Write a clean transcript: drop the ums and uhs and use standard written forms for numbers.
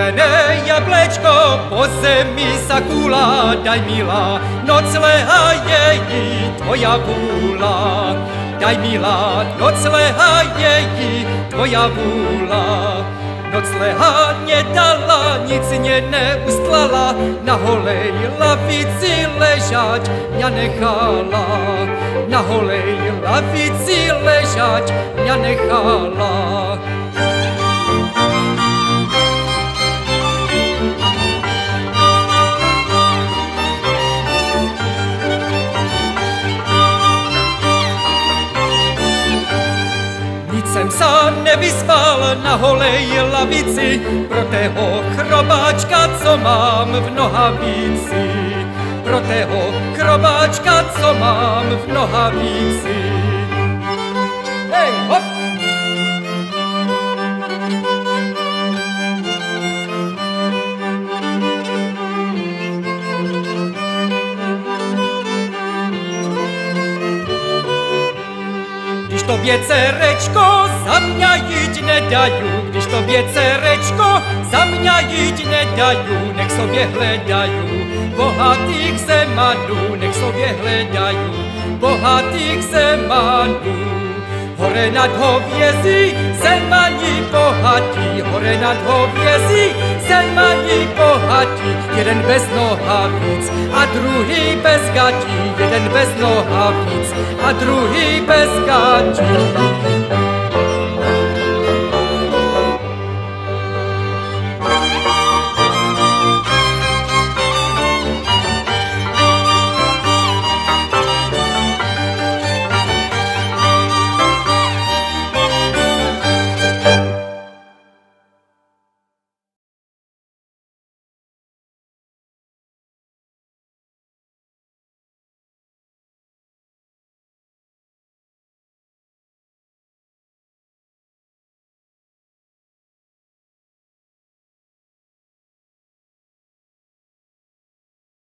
Červené jablečko po zemi sa kúla, daj milá, nocleha je tvoja vúla. Daj milá, nocleha je tvoja vúla. Nocleha nedala, nic neustlala, na holej lavici ležať mňa nechala. Na holej lavici ležať mňa nechala. Jsem sa nevyspal na holej lavici pro tého chrobáčka, co mám v nohavíci. Pro tého chrobáčka, co mám v nohavíci. Hej, hop! Když tobě, cerečko, za mňa jiť nedajú, když tobě, cerečko, za mňa jiť nedajú, nech sobě hledajú bohatých zemanů, nech sobě hledajú bohatých zemanů. Hore nad hovězí, zemani bohatí, hore nad hovězí, zemani bohatí. Jeden bez nohavíc a druhý bez gatí, jeden bez nohavíc a druhý bez gatí.